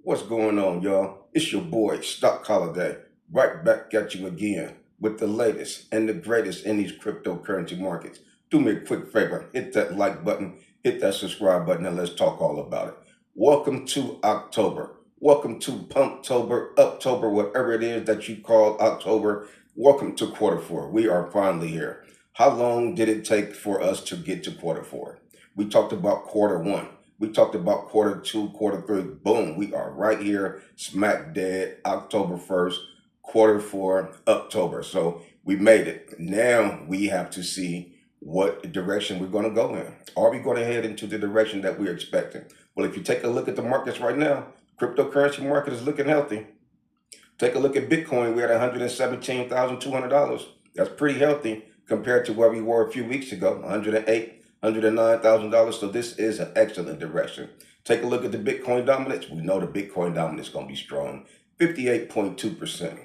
What's going on, y'all? It's your boy, Stock Holiday, right back at you again with the latest and the greatest in these cryptocurrency markets. Do me a quick favor, hit that like button, hit that subscribe button, and let's talk all about it. Welcome to October. Welcome to Pumptober, Uptober, whatever it is that you call October. Welcome to quarter four. We are finally here. How long did it take for us to get to quarter four? We talked about quarter one. We talked about quarter two, quarter three. Boom, we are right here, smack dead, October 1st, quarter four, October. So we made it. Now we have to see what direction we're going to go in. Are we going to head into the direction that we're expecting? Well, if you take a look at the markets right now, cryptocurrency market is looking healthy. Take a look at Bitcoin. We're at $117,200. That's pretty healthy compared to where we were a few weeks ago, $109,000. So this is an excellent direction. Take a look at the Bitcoin dominance. We know the Bitcoin dominance is going to be strong, 58.2%.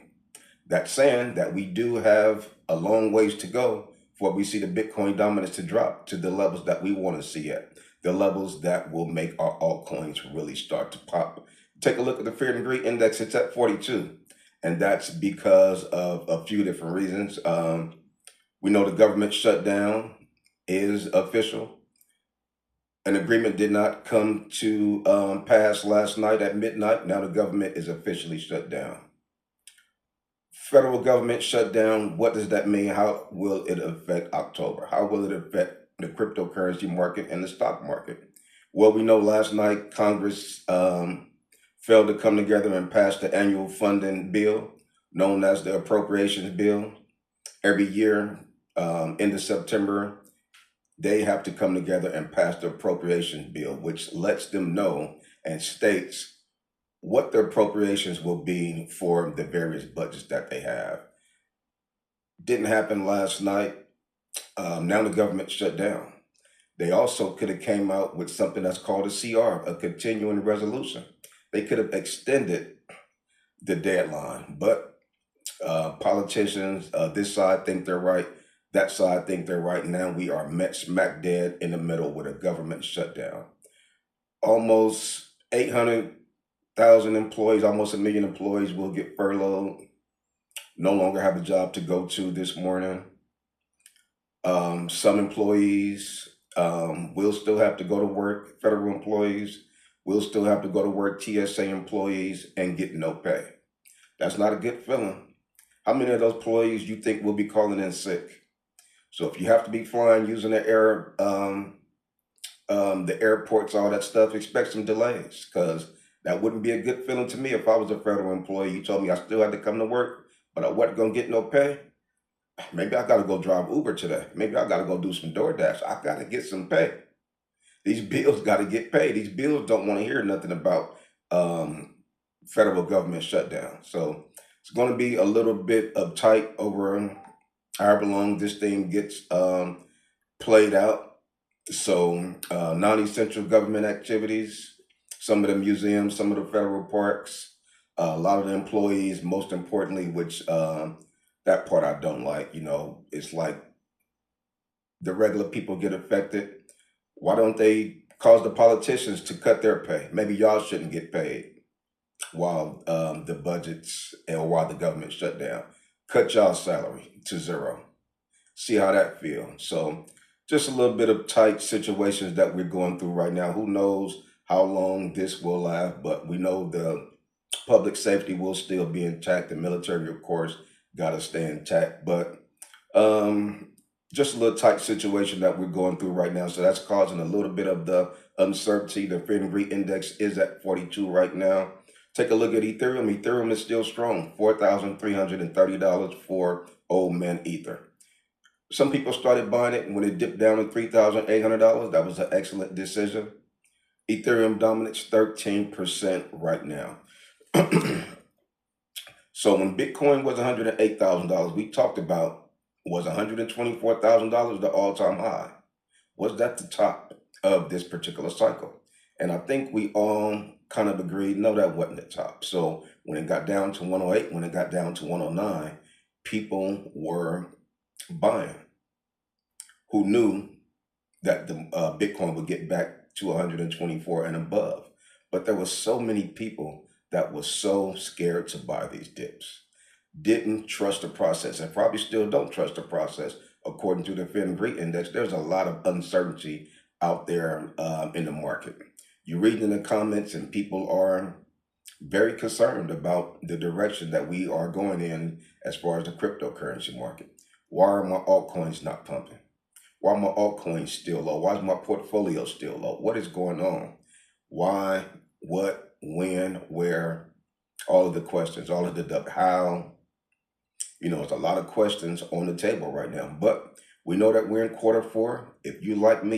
That's saying that we do have a long ways to go before we see the Bitcoin dominance to drop to the levels that we want to see at, the levels that will make our altcoins really start to pop. Take a look at the Fear and Greed Index. It's at 42. And that's because of a few different reasons. We know the government shutdown is official. An agreement did not come to pass last night at midnight. Now the government is officially shut down. Federal government shutdown, what does that mean? How will it affect October? How will it affect the cryptocurrency market and the stock market? Well, we know last night Congress failed to come together and pass the annual funding bill, known as the appropriations bill. Every year, end of September, they have to come together and pass the appropriations bill, which lets them know and states what their appropriations will be for the various budgets that they have. Didn't happen last night. Now the government shut down. They also could have came out with something that's called a CR, a continuing resolution. They could have extended the deadline, but politicians, this side think they're right, that side think they're right. Now we are met smack dead in the middle with a government shutdown. Almost 800,000 employees, almost 1 million employees will get furloughed, no longer have a job to go to this morning. Some employees will still have to go to work, federal employees will still have to go to work, TSA employees, and get no pay. That's not a good feeling. How many of those employees you think will be calling in sick? So if you have to be flying using the airports, all that stuff, expect some delays, because that wouldn't be a good feeling to me if I was a federal employee. You told me I still had to come to work, but I wasn't going to get no pay. Maybe I got to go drive Uber today. Maybe I got to go do some DoorDash. I got to get some pay. These bills got to get paid. These bills don't want to hear nothing about federal government shutdown. So it's going to be a little bit uptight over however long this thing gets played out. So non-essential government activities, some of the museums, some of the federal parks, a lot of the employees, most importantly, which that part I don't like. You know, it's like the regular people get affected. Why don't they cause the politicians to cut their pay? Maybe y'all shouldn't get paid while the budgets or while the government shut down. Cut y'all's salary to zero. See how that feels. So just a little bit of tight situations that we're going through right now. Who knows how long this will last, but we know the public safety will still be intact. The military, of course, got to stay intact. But just a little tight situation that we're going through right now. So that's causing a little bit of the uncertainty. The Fear and Greed Index is at 42 right now. Take a look at Ethereum. Ethereum is still strong, $4,330 for old man Ether. Some people started buying it when it dipped down to $3,800. That was an excellent decision. Ethereum dominates 13% right now. So when Bitcoin was $108,000, we talked about, was $124,000 the all-time high? Was that the top of this particular cycle? And I think we all kind of agreed, no, that wasn't the top. So when it got down to 108, when it got down to 109, people were buying who knew that the Bitcoin would get back to 124 and above. But there were so many people that was so scared to buy these dips, didn't trust the process, and probably still don't trust the process. According to the FinRe index, there's a lot of uncertainty out there in the market. You read in the comments, and people are very concerned about the direction that we are going in as far as the cryptocurrency market. Why are my altcoins not pumping? Why are my altcoins still low? Why is my portfolio still low? What is going on? Why, what, when, where? All of the questions, all of the how. It's a lot of questions on the table right now. But we know that we're in quarter four. If you like me,